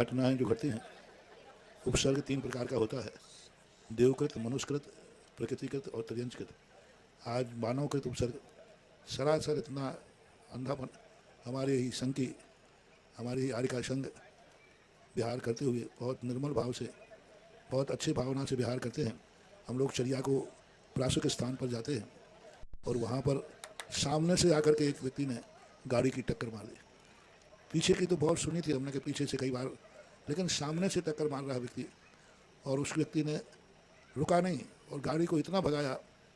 घटनाएं जो घटती हैं, उपसर्ग 3 प्रकार का होता है: देवकृत, मनुष्यकृत, प्रकृतिकृत और त्रियंचकृत। आज मानवकृत उपसर्ग, सरासर इतना अंधापन हमारे ही संघ की, हमारी ही आर्य का संघ विहार करते हुए बहुत निर्मल भाव से, बहुत अच्छी भावना से विहार करते हैं। हम लोग चर्या को प्रासुक स्थान पर जाते हैं और वहाँ पर सामने से आकर के एक व्यक्ति ने गाड़ी की टक्कर मार दी। पीछे की तो बहुत सुनी थी हमने कि पीछे से कई बार, लेकिन सामने से टक्कर मार रहा व्यक्ति, और उस व्यक्ति ने रुका नहीं और गाड़ी को इतना भगाया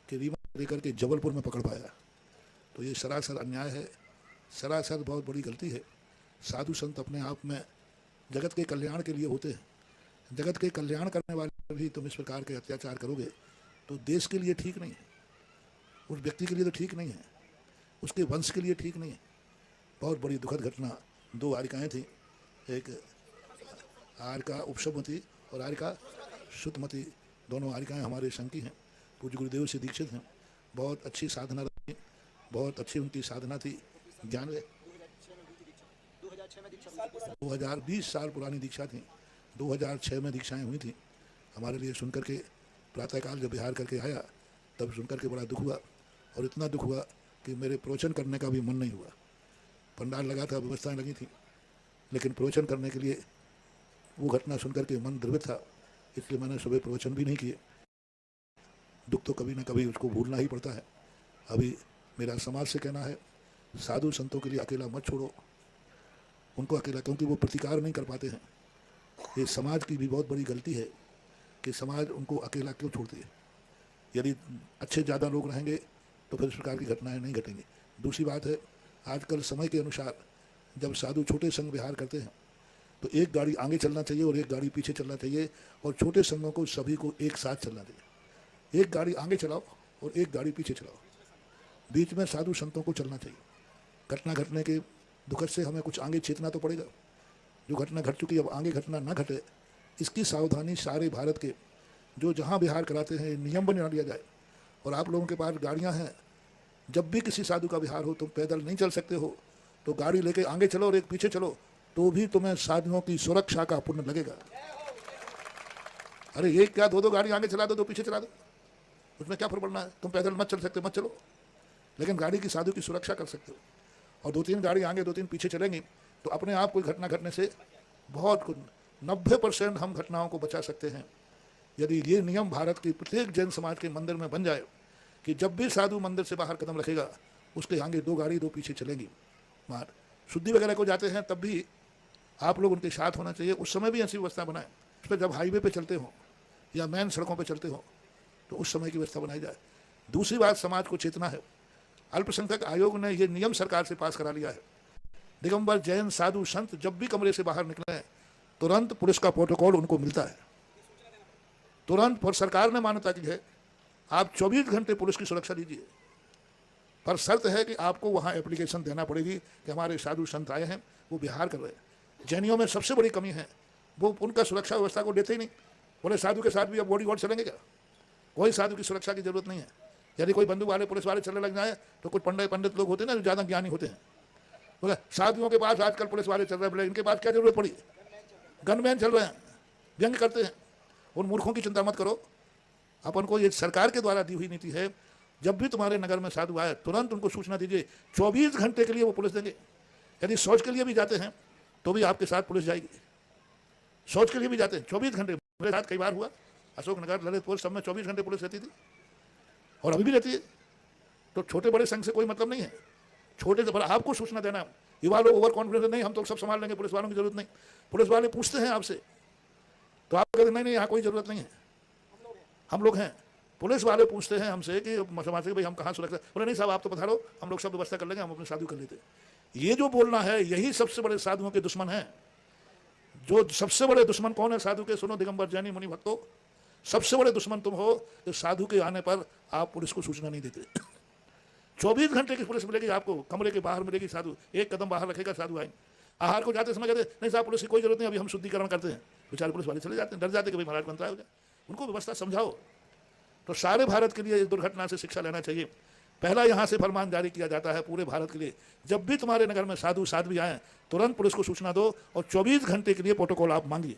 कि रीवा लेकर के जबलपुर में पकड़ पाया। तो ये सरासर अन्याय है, सरासर बहुत बड़ी गलती है। साधु संत अपने आप में जगत के कल्याण के लिए होते हैं। जगत के कल्याण करने वाले भी तुम इस प्रकार के अत्याचार करोगे तो देश के लिए ठीक नहीं है, उस व्यक्ति के लिए तो ठीक नहीं है, उसके वंश के लिए ठीक नहीं है। बहुत बड़ी दुखद घटना, 2 आर्यिकाएँ थीं, एक आर्य का उपशमती और आर्य का शुद्धमती। दोनों आर्यिकाएँ हमारे संघ की हैं, पूज्य गुरुदेव से दीक्षित हैं। बहुत अच्छी साधना रही, बहुत अच्छी उनकी साधना थी। ज्ञान 2020 साल पुरानी दीक्षा थी, 2006 में दीक्षाएँ हुई थी। हमारे लिए सुनकर के प्रातःकाल जब बिहार करके आया तब सुनकर के बड़ा दुख हुआ, और इतना दुख हुआ कि मेरे प्रवचन करने का भी मन नहीं हुआ। पंडाल लगा था, व्यवस्थाएं लगी थी, लेकिन प्रवचन करने के लिए वो घटना सुनकर के मन द्रवित था, इसलिए मैंने सुबह प्रवचन भी नहीं किए। दुख तो कभी ना कभी उसको भूलना ही पड़ता है। अभी मेरा समाज से कहना है, साधु संतों के लिए अकेला मत छोड़ो उनको अकेला, क्योंकि वो प्रतिकार नहीं कर पाते हैं। ये समाज की भी बहुत बड़ी गलती है कि समाज उनको अकेला क्यों छोड़ती है। यदि अच्छे ज़्यादा लोग रहेंगे तो फिर इस प्रकार की घटनाएं नहीं घटेंगी। दूसरी बात है, आजकल समय के अनुसार जब साधु छोटे संघ विहार करते हैं तो एक गाड़ी आगे चलना चाहिए और एक गाड़ी पीछे चलना चाहिए, और छोटे संघों को सभी को एक साथ चलना चाहिए। एक गाड़ी आगे चलाओ और एक गाड़ी पीछे चलाओ, बीच में साधु संतों को चलना चाहिए। घटना घटने के दुखद से हमें कुछ आगे चेतना तो पड़ेगा। जो घटना घट चुकी अब आगे घटना ना घटे, इसकी सावधानी सारे भारत के जो जहाँ विहार कराते हैं नियम बना लिया जाए। और आप लोगों के पास गाड़ियाँ हैं, जब भी किसी साधु का विहार हो, तुम पैदल नहीं चल सकते हो तो गाड़ी लेके आगे चलो और एक पीछे चलो, तो भी तुम्हें साधुओं की सुरक्षा का पुण्य लगेगा। अरे एक क्या 2 गाड़ी आगे चला दो, 2 पीछे चला दो, उसमें क्या फर्क पड़ना है। तुम पैदल मत चल सकते, मत चलो, लेकिन गाड़ी की साधु की सुरक्षा कर सकते हो। और 2-3 गाड़ी आगे 2-3 पीछे चलेंगी तो अपने आप कोई घटना घटने से बहुत 90% हम घटनाओं को बचा सकते हैं। यदि ये नियम भारत के प्रत्येक जैन समाज के मंदिर में बन जाए कि जब भी साधु मंदिर से बाहर कदम रखेगा उसके आगे 2 गाड़ी 2 पीछे चलेंगी। मार शुद्धि वगैरह को जाते हैं तब भी आप लोग उनके साथ होना चाहिए। उस समय भी ऐसी व्यवस्था बनाए, उस पर जब हाईवे पे चलते हो या मेन सड़कों पे चलते हो तो उस समय की व्यवस्था बनाई जाए। दूसरी बात, समाज को चेतना है। अल्पसंख्यक आयोग ने ये नियम सरकार से पास करा लिया है, दिगंबर जैन साधु संत जब भी कमरे से बाहर निकले तुरंत पुलिस का प्रोटोकॉल उनको मिलता है, तुरंत। और सरकार ने मान्यता की है आप 24 घंटे पुलिस की सुरक्षा दीजिए, पर शर्त है कि आपको वहाँ एप्लीकेशन देना पड़ेगी कि हमारे साधु संत आए हैं, वो विहार कर रहे हैं। जैनियों में सबसे बड़ी कमी है, वो उनका सुरक्षा व्यवस्था को देते ही नहीं। बोले साधु के साथ भी अब बॉडी गार्ड चलेंगे क्या? कोई साधु की सुरक्षा की जरूरत नहीं है। यदि कोई बंदूक वाले पुलिस वाले चलने लग जाए तो कुछ पंडित लोग होते हैं ना जो ज़्यादा ज्ञानी होते हैं, बोले साधुओं के पास आजकल पुलिस वाले चल रहे हैं, बोले इनके पास क्या जरूरत पड़ी, गनमैन चल रहे हैं, व्यंग करते हैं। उन मूर्खों की चिंता मत करो। अपन को ये सरकार के द्वारा दी हुई नीति है, जब भी तुम्हारे नगर में साधु आए तुरंत उनको सूचना दीजिए, 24 घंटे के लिए वो पुलिस देंगे। यदि शौच के लिए भी जाते हैं तो भी आपके साथ पुलिस जाएगी। शौच के लिए भी जाते हैं 24 घंटे, मेरे साथ कई बार हुआ, अशोकनगर, ललितपुर, सब में 24 घंटे पुलिस रहती थी और अभी भी रहती है। तो छोटे बड़े संघ से कोई मतलब नहीं है, छोटे से बड़ा आपको सूचना देना। युवा लोग ओवर कॉन्फिडेंस नहीं, हम तो सब संभाल लेंगे, पुलिस वालों की जरूरत नहीं। पुलिस वाले पूछते हैं आपसे तो आप कहते नहीं यहाँ कोई जरूरत नहीं है, हम लोग हैं। पुलिस वाले पूछते हैं हमसे कि समाज के भाई हम कहाँ सुरक्षा, बोले नहीं साहब आप तो बता लो, हम लोग सब व्यवस्था कर लेंगे, हम अपने साधु कर लेते। ये जो बोलना है यही सबसे बड़े साधुओं के दुश्मन है। जो सबसे बड़े दुश्मन कौन है साधु के? सुनो दिगंबर जैनी मुनि भक्तों, सबसे बड़े दुश्मन तुम हो कि साधु के आने पर आप पुलिस को सूचना नहीं देते। 24 घंटे की पुलिस मिलेगी आपको, कमरे के बाहर मिलेगी, साधु एक कदम बाहर रखेगा, साधु आएंगे। आहार को जाते समय कहते नहीं साहब पुलिस की कोई जरूरत नहीं, अभी हम शुद्धिकरण करते हैं। बेचारे पुलिस वाले चले जाते हैं, डर जाते कि भाई महाराज बनता है हो जाए। उनको व्यवस्था समझाओ। तो सारे भारत के लिए इस दुर्घटना से शिक्षा लेना चाहिए। पहला यहाँ से फरमान जारी किया जाता है पूरे भारत के लिए, जब भी तुम्हारे नगर में साधु साध्वी आए तुरंत पुलिस को सूचना दो और 24 घंटे के लिए प्रोटोकॉल आप मांगिए।